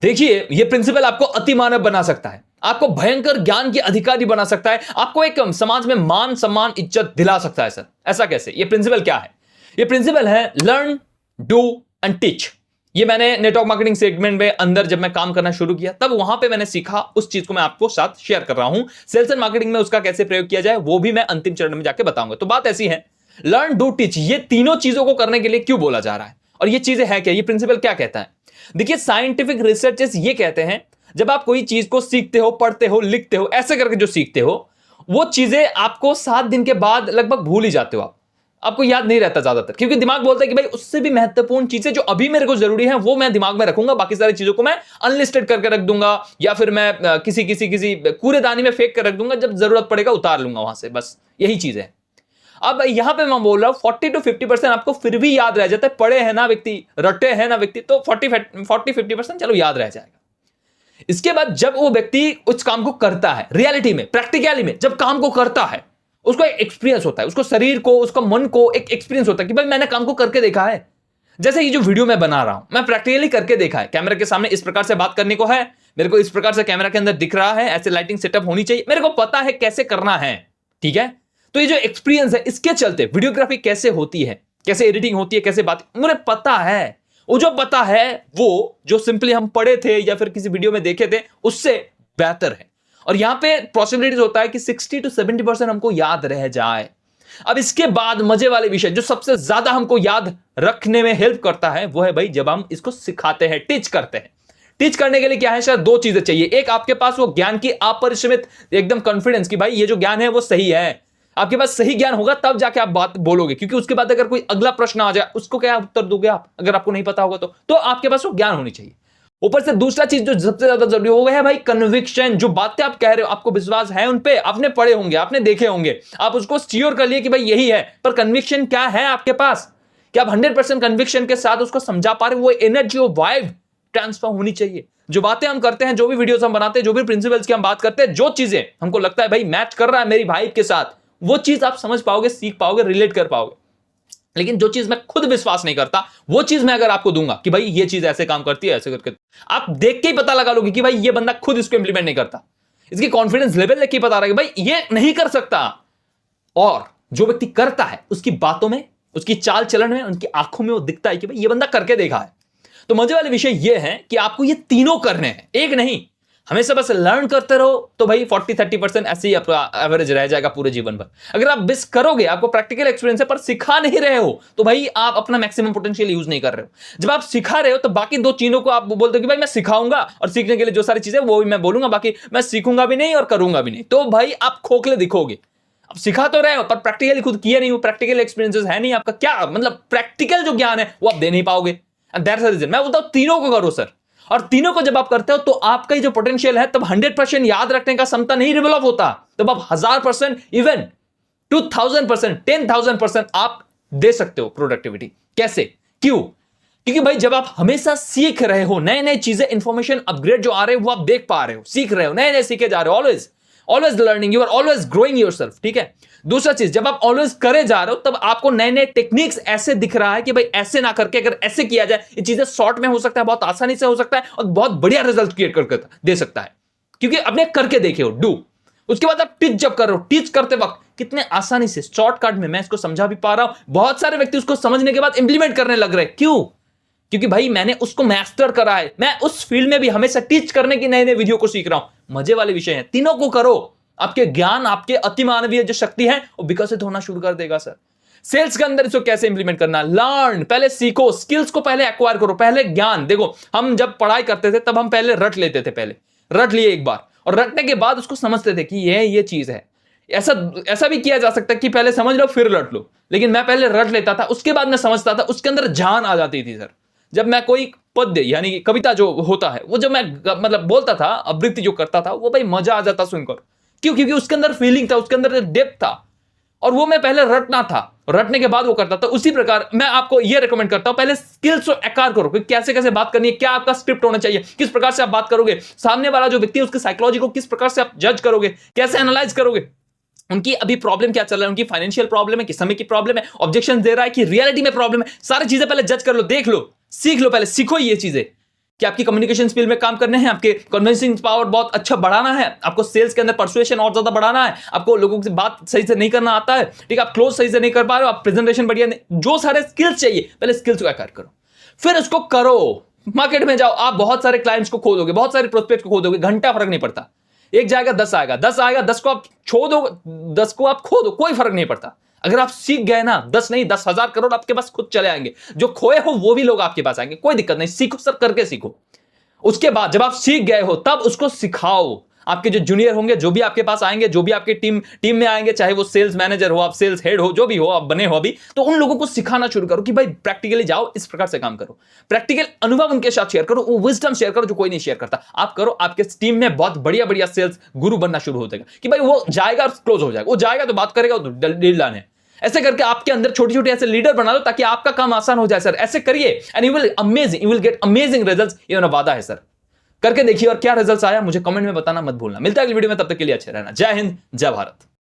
देखिए, ये प्रिंसिपल आपको अति मानव बना सकता है, आपको भयंकर ज्ञान के अधिकारी बना सकता है, आपको एक समाज में मान सम्मान इज्जत दिला सकता है। सर ऐसा कैसे? ये प्रिंसिपल क्या है? ये प्रिंसिपल है लर्न डू एंड टीच। ये मैंने नेटवर्क मार्केटिंग सेगमेंट में अंदर जब मैं काम करना शुरू किया तब वहां पे मैंने सीखा, उस चीज को मैं आपको साथ शेयर कर रहा हूं। सेल्स एंड मार्केटिंग में उसका कैसे प्रयोग किया जाए वो भी मैं अंतिम चरण में जाके बताऊंगा। तो बात ऐसी है, लर्न डू टीच, ये तीनों चीजों को करने के लिए क्यों बोला जा रहा है और ये चीजें है क्या, ये प्रिंसिपल क्या कहता है? देखिए, साइंटिफिक रिसर्चेस ये कहते हैं जब आप कोई चीज को सीखते हो, पढ़ते हो, लिखते हो, ऐसे करके जो सीखते हो वो चीजें आपको 7 दिन के बाद लगभग भूल ही जाते हो। आपको याद नहीं रहता ज्यादातर, क्योंकि दिमाग बोलता है कि भाई उससे भी महत्वपूर्ण चीजें जो अभी मेरे को जरूरी है वो मैं दिमाग में रखूंगा, बाकी सारी चीजों को मैं अनलिस्टेड करके रख दूंगा या फिर मैं किसी कूड़ेदानी में फेंक कर रख दूंगा, जब जरूरत पड़ेगा उतार लूंगा वहां से। बस यही चीज है। अब यहां पे मैं बोल रहा हूं 40 to 50% आपको फिर भी याद रह जाता है। पढ़े है ना व्यक्ति, रटे है ना व्यक्ति, तो 40-50% चलो याद रह जाएगा। इसके बाद जब वो व्यक्ति उस काम को करता है, रियलिटी में, प्रैक्टिकली में जब काम को करता है, उसको एक एक्सपीरियंस होता है, उसको शरीर को, उसका मन को एक एक्सपीरियंस होता है कि भाई मैंने काम को करके देखा है। जैसे ये जो वीडियो मैं बना रहा हूं, मैं प्रैक्टिकली करके देखा है। कैमरा के सामने इस प्रकार से बात करने को है, मेरे को इस प्रकार से कैमरा के अंदर दिख रहा है, ऐसे लाइटिंग सेटअप होनी चाहिए, मेरे को पता है कैसे करना है। ठीक है, तो ये जो एक्सपीरियंस है, इसके चलते वीडियोग्राफी कैसे होती है, कैसे एडिटिंग होती है, कैसे बात, मुझे पता है। वो जो पता है वो जो सिंपली हम पढ़े थे या फिर किसी वीडियो में देखे थे उससे बेहतर है। और यहां पे पॉसिबिलिटीज होता है कि 60 to 70% हमको याद रह जाए। अब इसके बाद मजे वाले विषय जो सबसे ज्यादा हमको याद रखने में हेल्प करता है वो है भाई जब हम इसको सिखाते हैं, टीच करते हैं। टीच करने के लिए क्या है सर, 2 चीजें चाहिए। एक, आपके पास वो ज्ञान की अपरिमित एकदम कॉन्फिडेंस कि भाई ये जो ज्ञान है वो सही है। आपके पास सही ज्ञान होगा तब जाके आप बात बोलोगे, क्योंकि उसके बाद अगर कोई अगला प्रश्न आ जाए उसको क्या उत्तर दोगे आप, अगर आपको नहीं पता होगा तो आपके पास वो ज्ञान होनी चाहिए। ऊपर से दूसरा चीज जो सबसे ज्यादा जरूरी हो है भाई कन्विक्शन। जो बातें आप कह रहे हो आपको विश्वास है उन पे, आपने पढ़े होंगे, आपने देखे होंगे, आप उसको श्योर कर लिए कि भाई यही है, पर कन्विक्शन क्या है आपके पास? क्या आप 100% कन्विक्शन के साथ उसको समझा पा रहे? वो एनर्जी, वो वाइब ट्रांसफर होनी चाहिए। जो बातें हम करते हैं, जो भी वीडियोस हम बनाते हैं, जो भी प्रिंसिपल्स की हम बात करते हैं, जो चीजें हमको लगता है भाई मैच कर रहा है मेरी वाइब के साथ, वो चीज आप समझ पाओगे, सीख पाओगे, रिलेट कर पाओगे। लेकिन जो चीज मैं खुद विश्वास नहीं करता वो चीज मैं अगर आपको दूंगा कि भाई ये चीज ऐसे काम करती है, ऐसे करके, आप देख के ही पता लगा लोगे कि भाई ये बंदा खुद इसको इंप्लीमेंट नहीं करता, इसकी कॉन्फिडेंस लेवल देख के पता रहा कि भाई ये नहीं कर सकता। और जो व्यक्ति करता है उसकी बातों में, उसकी चाल चलन में, उनकी आंखों में वो दिखता है कि भाई ये बंदा करके देखा है। तो मजे वाले विषय ये है कि आपको ये तीनों करने हैं, एक नहीं। हमेशा बस लर्न करते रहो तो भाई 40-30% ऐसे ही आपका एवरेज रह जाएगा पूरे जीवन भर। अगर आप मिस करोगे, आपको प्रैक्टिकल एक्सपीरियंस है पर सिखा नहीं रहे हो, तो भाई आप अपना मैक्सिमम पोटेंशियल यूज नहीं कर रहे हो। जब आप सिखा रहे हो तो बाकी 2 चीजों को आप बोलते हो कि भाई मैं सिखाऊंगा और सीखने के लिए जो सारी चीजें वो भी मैं बोलूंगा, बाकी मैं सीखूंगा भी नहीं और करूंगा भी नहीं, तो भाई आप खोखले दिखोगे। अब सिखा तो रहे हो पर प्रैक्टिकली खुद किए नहीं हो, प्रैक्टिकल एक्सपीरियंसेस है नहीं आपका, क्या मतलब प्रैक्टिकल जो ज्ञान है वो आप दे नहीं पाओगे। एंड दैट्स द रीजन मैं बोलता हूं तीनों को करो सर। और तीनों को जब आप करते हो तो आपका जो पोटेंशियल है तब 100% याद रखने का क्षमता नहीं डेवलप होता, तब आप 1000%, इवन 2000%, 10,000% आप दे सकते हो प्रोडक्टिविटी। कैसे, क्यों? क्योंकि भाई जब आप हमेशा सीख रहे हो, नए नए चीजें, इंफॉर्मेशन अपग्रेड जो आ रहे हो वो आप देख पा रहे हो, सीख रहे हो, नए नए सीखे जा रहे हो, always learning, you are always growing yourself. ठीक है। दूसरा चीज, जब आप ऑलवेज करे जा रहे हो तब आपको नए नए टेक्निक्स ऐसे दिख रहा है कि भाई ऐसे ना करके अगर ऐसे किया जाए ये चीजें शॉर्ट में हो सकता है, बहुत आसानी से हो सकता है और बहुत बढ़िया रिजल्ट क्रिएट करके दे सकता है, क्योंकि अपने करके देखे हो, डू। उसके बाद आप टीच जब कर रहे हो, टीच करते वक्त कितने आसानी से शॉर्टकट में मैं इसको समझा भी पा रहा हूं, बहुत सारे व्यक्ति उसको समझने के बाद इंप्लीमेंट करने लग रहे हैं। क्यों? क्योंकि भाई मैंने उसको मास्टर करा है, मैं उस फील्ड में भी हमेशा टीच करने की नए नए वीडियो को सीख रहा हूं। मजे वाले विषय हैं, तीनों को करो, आपके ज्ञान, आपके अतिमानवीय जो शक्ति है वो विकसित होना शुरू कर देगा सर। सेल्स के अंदर इसको कैसे इंप्लीमेंट करना, लर्न, पहले सीखो, स्किल्स को पहले एक्वायर करो, पहले ज्ञान। देखो हम जब पढ़ाई करते थे तब हम पहले रट लेते थे, पहले रट लिए एक बार और रटने के बाद उसको समझते थे कि ये चीज है। ऐसा भी किया जा सकता है कि पहले समझ लो फिर रट लो, लेकिन मैं पहले रट लेता था, उसके बाद मैं समझता था, उसके अंदर जान आ जाती थी सर। जब मैं कोई पद्य यानी कविता जो होता है वो जब मैं मतलब बोलता था, आवृत्ति जो करता था, वो भाई मजा आ जाता सुनकर। क्यों? क्योंकि उसके अंदर फीलिंग था, उसके अंदर डेप्थ था, और वो मैं पहले रटना था, रटने के बाद वो करता था। उसी प्रकार मैं आपको ये रिकमेंड करता हूं, पहले स्किल्स को एक्वायर करो कि कैसे कैसे बात करनी है, क्या आपका स्क्रिप्ट होना चाहिए, किस प्रकार से आप बात करोगे, सामने वाला जो व्यक्ति है उसकी साइकोलॉजी को किस प्रकार से आप जज करोगे, कैसे एनालाइज करोगे, उनकी अभी प्रॉब्लम क्या चल रहा है, उनकी फाइनेंशियल प्रॉब्लम है कि समय की प्रॉब्लम है, ऑब्जेक्शन दे रहा है कि रियलिटी में प्रॉब्लम है, सारी चीजें पहले जज कर लो, देख लो, सीख लो, पहले सीखो ये चीजें। कि आपकी कम्युनिकेशन स्किल में काम करने हैं, आपके कन्विंसिंग पावर बहुत अच्छा बढ़ाना है, आपको सेल्स के अंदर परसुएशन और ज्यादा बढ़ाना है, आपको लोगों से बात सही से नहीं करना आता है, ठीक है, आप क्लोज सही से नहीं कर पा रहे हो, आप प्रेजेंटेशन बढ़िया नहीं, जो सारे स्किल्स चाहिए पहले स्किल्स को एक्वायर करो, फिर उसको करो, मार्केट में जाओ, आप बहुत सारे क्लाइंट्स को खो दोगे, बहुत सारे प्रोस्पेक्ट को खो दोगे, घंटा फर्क नहीं पड़ता, एक जाएगा 10 आएगा, 10 आएगा, 10 को आप छोड़ दो, 10 को आप खो दो, कोई फर्क नहीं पड़ता। अगर आप सीख गए ना, 10 नहीं 10,000 करोड़ आपके पास खुद चले आएंगे, जो खोए हो वो भी लोग आपके पास आएंगे, कोई दिक्कत नहीं, सीखो सर, करके सीखो। उसके बाद जब आप सीख गए हो तब उसको सिखाओ, आपके जो जूनियर होंगे, जो भी आपके पास आएंगे, जो भी आपके टीम में आएंगे, चाहे वो सेल्स मैनेजर हो, आप सेल्स हेड हो, जो भी हो आप बने हो अभी, तो उन लोगों को सिखाना शुरू करो कि भाई प्रैक्टिकली जाओ, इस प्रकार से काम करो, प्रैक्टिकल अनुभव उनके साथ शेयर करो, वो विजडम शेयर करो जो कोई नहीं शेयर करता, आप करो, आपके टीम में बहुत बढ़िया बढ़िया सेल्स गुरु बनना शुरू हो जाएगा कि भाई वो जाएगा क्लोज हो जाएगा, वो जाएगा तो बात करेगा, डील डन है। ऐसे करके आपके अंदर छोटी छोटी ऐसे लीडर बना लो ताकि आपका काम आसान हो जाए सर, ऐसे करिए and you will get amazing results, ये मेरा वादा है सर, करके देखिए और क्या रिजल्ट्स आया मुझे कमेंट में बताना मत भूलना। मिलता है अगली वीडियो में, तब तक के लिए अच्छे रहना। जय हिंद, जय भारत।